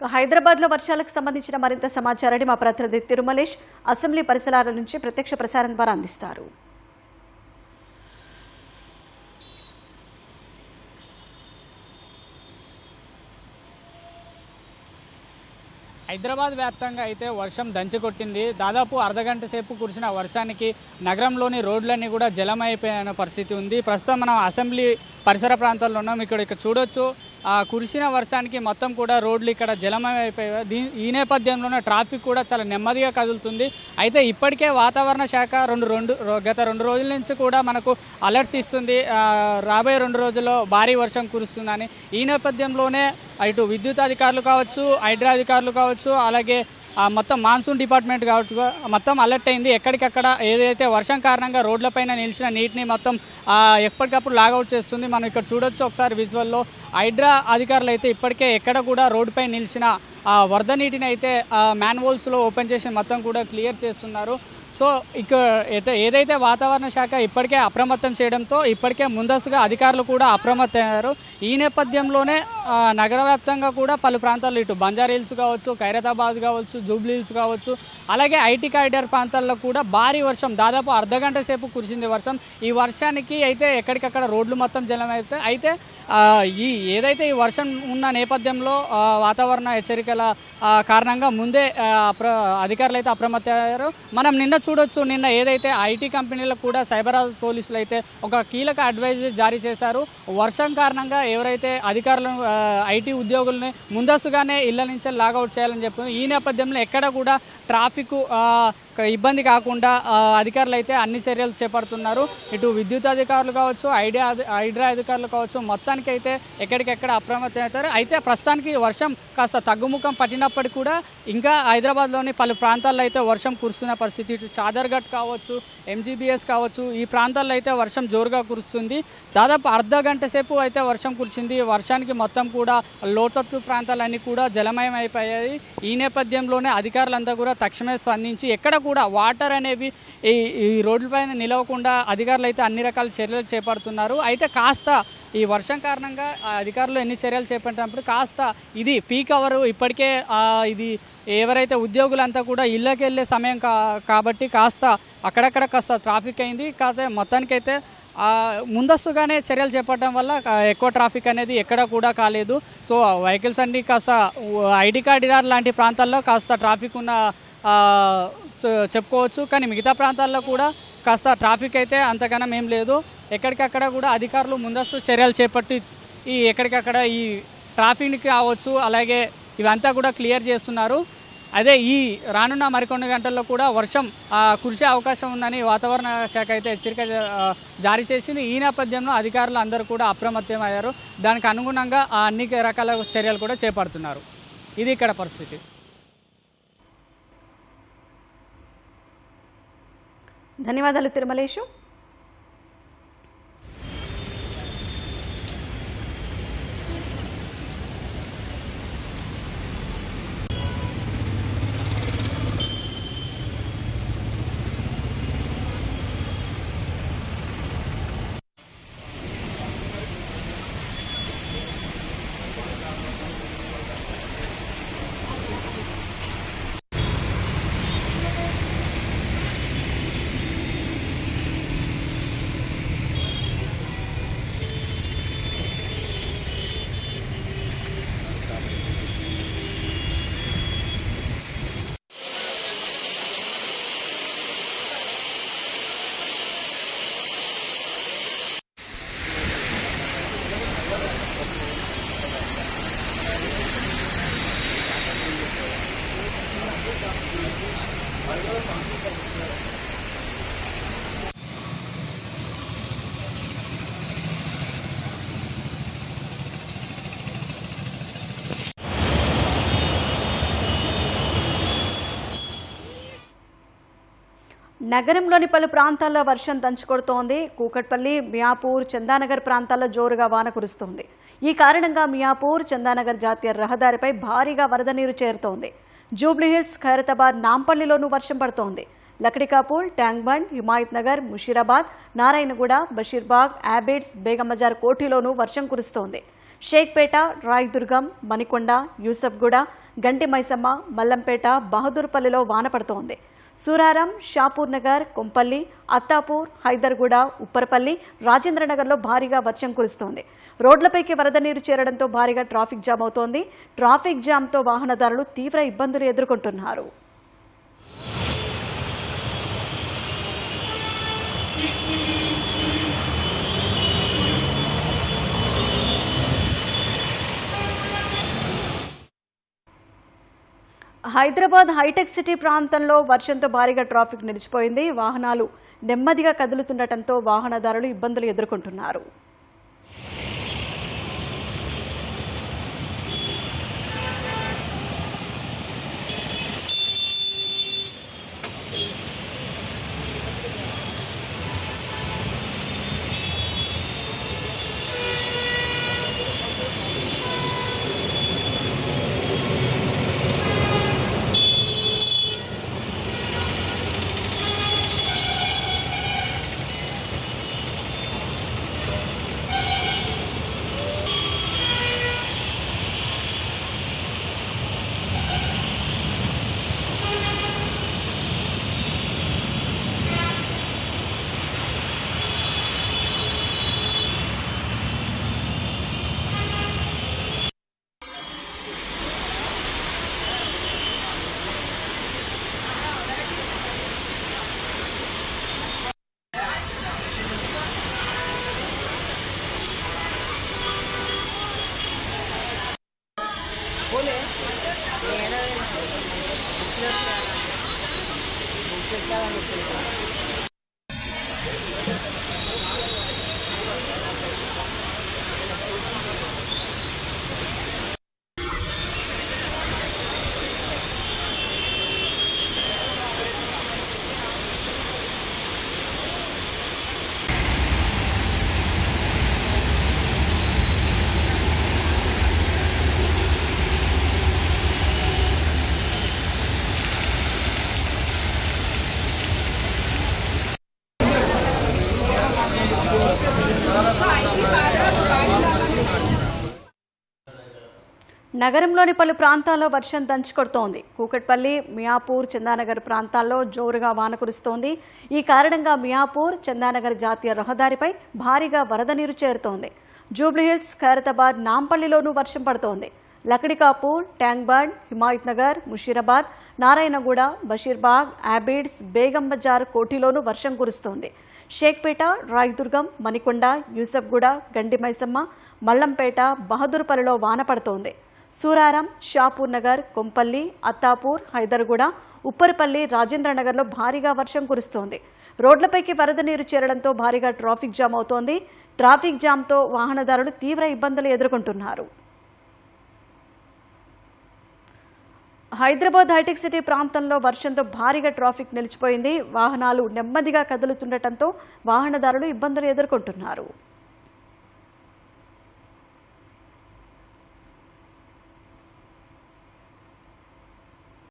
హైదరాబాద్లో వర్షాలకు సంబంధించిన మరింత సమాచారాన్ని మా ప్రతినిధి తిరుమలేష్ అసెంబ్లీ పరిసరాల నుంచి ప్రత్యక్ష ప్రసారం ద్వారా అందిస్తారు. హైదరాబాద్ వ్యాప్తంగా అయితే వర్షం దంచికొట్టింది. దాదాపు అర్ధగంట సేపు కురిసిన వర్షానికి నగరంలోని రోడ్లన్నీ కూడా జలమైపోయిన పరిస్థితి ఉంది. ప్రస్తుతం మనం అసెంబ్లీ పరిసర ప్రాంతాల్లో ఉన్నాం. ఇక్కడ చూడొచ్చు కురిసిన వర్షానికి మొత్తం కూడా రోడ్లు ఇక్కడ జలమయమైపోయాయి. ఈ నేపథ్యంలోనే ట్రాఫిక్ కూడా చాలా నెమ్మదిగా కదులుతుంది. అయితే ఇప్పటికే వాతావరణ శాఖ గత 2 రోజుల నుంచి కూడా మనకు అలర్ట్స్ ఇస్తుంది, రాబోయే 2 రోజుల్లో భారీ వర్షం కురుస్తుందని. ఈ నేపథ్యంలోనే ఇటు విద్యుత్ అధికారులు కావచ్చు, హైడ్రా అధికారులు కావచ్చు, అలాగే మొత్తం మాన్సూన్ డిపార్ట్మెంట్ కావచ్చు మొత్తం అలర్ట్ అయింది. ఎక్కడికక్కడ ఏదైతే వర్షం కారణంగా రోడ్లపైన నిలిచిన నీటిని మొత్తం ఎప్పటికప్పుడు లాగౌట్ చేస్తుంది. మనం ఇక్కడ చూడొచ్చు ఒకసారి విజువల్లో. హైడ్రా అధికారులు అయితే ఇప్పటికే ఎక్కడ కూడా రోడ్డుపై నిలిచిన వరద నీటిని అయితే మ్యాన్హోల్స్లో ఓపెన్ చేసి మొత్తం కూడా క్లియర్ చేస్తున్నారు. సో ఇక్కడ ఏదైతే వాతావరణ శాఖ ఇప్పటికే అప్రమత్తం చేయడంతో ఇప్పటికే ముందస్తుగా అధికారులు కూడా అప్రమత్తమయ్యారు. ఈ నేపథ్యంలోనే నగర వ్యాప్తంగా కూడా పలు ప్రాంతాల్లో ఇటు బంజారాహిల్స్ కావచ్చు, ఖైరతాబాద్ కావచ్చు, జూబ్లీహిల్స్ కావచ్చు, అలాగే ఐటీ కారిడార్ ప్రాంతాల్లో కూడా భారీ వర్షం దాదాపు అర్ధగంట సేపు కురిసింది వర్షం. ఈ వర్షానికి అయితే ఎక్కడికక్కడ రోడ్లు మొత్తం జలమైతే అయితే ఏదైతే ఈ వర్షం ఉన్న నేపథ్యంలో వాతావరణ హెచ్చరికల కారణంగా ముందే అధికారులు అయితే అప్రమత్తమయ్యారు. మనం నిన్న చూడొచ్చు, నిన్న ఏదైతే ఐటీ కంపెనీలకు కూడా సైబరాబాద్ పోలీసులు అయితే ఒక కీలక అడ్వైజరీ జారీ చేశారు. వర్షం కారణంగా ఎవరైతే అధికారులను ఐటీ ఉద్యోగుల్ని ముందస్తుగానే ఇళ్ల నుంచి లాగౌట్ చేయాలని చెప్పారు. ఈ నేపథ్యంలో ఎక్కడ కూడా ట్రాఫిక్ ఇబ్బంది కాకుండా అధికారులు అయితే అన్ని చర్యలు చేపడుతున్నారు. ఇటు విద్యుత్ అధికారులు కావచ్చు, హైడ్రా అధికారులు కావచ్చు, మొత్తానికి అయితే ఎక్కడికెక్కడ అప్రమత్తం అవుతారు. అయితే ప్రస్తుతానికి వర్షం కాస్త తగ్గుముఖం పట్టినప్పటికీ కూడా ఇంకా హైదరాబాద్లోని పలు ప్రాంతాల్లో అయితే వర్షం కురుస్తున్న పరిస్థితి. ఇటు చాదర్ఘట్ కావచ్చు, ఎంజీబీఎస్ కావచ్చు, ఈ ప్రాంతాల్లో అయితే వర్షం జోరుగా కురుస్తుంది. దాదాపు అర్ధగంట సేపు అయితే వర్షం కురిసింది. వర్షానికి మొత్తం కూడా లోతట్టు ప్రాంతాలన్నీ కూడా జలమయం అయిపోయాయి. ఈ నేపథ్యంలోనే అధికారులంతా కూడా తక్షణమే స్పందించి ఎక్కడ కూడా వాటర్ అనేవి ఈ రోడ్లపైన నిలవకుండా అధికారులు అయితే అన్ని రకాల చర్యలు చేపడుతున్నారు. అయితే కాస్త ఈ వర్షం కారణంగా అధికారులు ఎన్ని చర్యలు చేపట్టినప్పుడు కాస్త ఇది పీక్ అవర్, ఇప్పటికే ఇది ఎవరైతే ఉద్యోగులంతా కూడా ఇళ్ళకి వెళ్ళే సమయం కాబట్టి కాస్త అక్కడక్కడ కాస్త ట్రాఫిక్ అయింది. కాకపోతే మొత్తానికైతే ముందస్తుగానే చర్యలు చేపట్టడం వల్ల ఎక్కువ ట్రాఫిక్ అనేది ఎక్కడ కూడా కాలేదు. సో వెహికల్స్ అన్ని కాస్త ఐటీ కారిడార్ లాంటి ప్రాంతాల్లో కాస్త ట్రాఫిక్ ఉన్న చెప్పుకోవచ్చు. కానీ మిగతా ప్రాంతాల్లో కూడా కాస్త ట్రాఫిక్ అయితే అంతగానం ఏం లేదు. ఎక్కడికక్కడ కూడా అధికారులు ముందస్తు చర్యలు చేపట్టి ఎక్కడికక్కడ ఈ ట్రాఫిక్ కావచ్చు, అలాగే ఇవంతా కూడా క్లియర్ చేస్తున్నారు. అదే ఈ రానున్న మరికొన్ని గంటల్లో కూడా వర్షం కురిసే అవకాశం ఉందని వాతావరణ శాఖ అయితే హెచ్చరిక జారీ చేసింది. ఈ నేపథ్యంలో అధికారులు అందరూ కూడా అప్రమత్తమయ్యారు. దానికి అనుగుణంగా అన్ని రకాల చర్యలు కూడా చేపడుతున్నారు. ఇది ఇక్కడ పరిస్థితి. ధన్యవాదాలు తిరుమలేషు. నగరంలోని పలు ప్రాంతాల్లో వర్షం దంచుకొడుతోంది. కూకట్పల్లి, మియాపూర్, చందానగర్ ప్రాంతాల్లో జోరుగా వాన కురుస్తోంది. ఈ కారణంగా మియాపూర్, చందానగర్ జాతీయ రహదారిపై భారీగా వరద నీరు చేరుతోంది. జూబ్లీహిల్స్, ఖైరతాబాద్, నాంపల్లిలోనూ వర్షం పడుతోంది. లక్డికాపూల్, ట్యాంక్ బండ్, హిమాయత్ నగర్, ముషీరాబాద్, నారాయణగూడ, బషీర్బాగ్, యాబిడ్స్, బేగం బజార్, కోఠిలోనూ వర్షం కురుస్తోంది. షేక్పేట, రాయదుర్గం, మణికొండ, యూసఫ్గూడ, గంటి మైసమ్మ, మల్లంపేట, బహదూర్పల్లిలో వాన పడుతోంది. సూరారం, షాపూర్ నగర్, కొంపల్లి, అత్తాపూర్, హైదర్గూడ, ఉప్పరపల్లి, రాజేంద్రనగర్లో భారీగా వర్షం కురుస్తోంది. రోడ్లపైకి వరద నీరు చేరడంతో భారీగా ట్రాఫిక్ జామ్ అవుతోంది. ట్రాఫిక్ జామ్తో వాహనదారులు తీవ్ర ఇబ్బందులు ఎదుర్కొంటున్నారు. హైదరాబాద్ హైటెక్ సిటీ ప్రాంతంలో వర్షంతో భారీగా ట్రాఫిక్ నిలిచిపోయింది. వాహనాలు నెమ్మదిగా కదులుతుండటంతో వాహనదారులు ఇబ్బందులు ఎదుర్కొంటున్నారు. నగరంలోని పలు ప్రాంతాల్లో వర్షం దంచుకొడుతోంది. కూకట్పల్లి, మియాపూర్, చందానగర్ ప్రాంతాల్లో జోరుగా వాన కురుస్తోంది. ఈ కారణంగా మియాపూర్, చందానగర్ జాతీయ రహదారిపై భారీగా వరద నీరు చేరుతోంది. జూబ్లీహిల్స్, ఖైరతాబాద్, నాంపల్లిలోనూ వర్షం పడుతోంది. లక్డికాపూర్, ట్యాంక్బండ్, హిమాయత్ నగర్, ముషీరాబాద్, నారాయణగూడ, బషీర్బాగ్, యాబిడ్స్, బేగం బజార్, కోఠిలోనూ వర్షం కురుస్తోంది. షేక్పేట, రాయదుర్గం, మణికొండ, యూసఫ్గూడ, గండి మైసమ్మ, మల్లంపేట, బహదూర్పల్లిలో వాన పడుతోంది. సూరారం, షాపూర్ నగర్, కొంపల్లి, అత్తాపూర్, హైదర్గూడ, ఉప్పరపల్లి, రాజేంద్రనగర్లో భారీగా వర్షం కురుస్తోంది. రోడ్లపైకి వరద నీరు చేరడంతో భారీగా ట్రాఫిక్ జామ్ అవుతోంది. ట్రాఫిక్ జామ్తో వాహనదారులు తీవ్ర ఇబ్బందులు ఎదుర్కొంటున్నారు. హైదరాబాద్ హైటెక్ సిటీ ప్రాంతంలో వర్షంతో భారీగా ట్రాఫిక్ నిలిచిపోయింది. వాహనాలు నెమ్మదిగా కదులుతుండటంతో వాహనదారులు ఇబ్బందులు ఎదుర్కొంటున్నారు.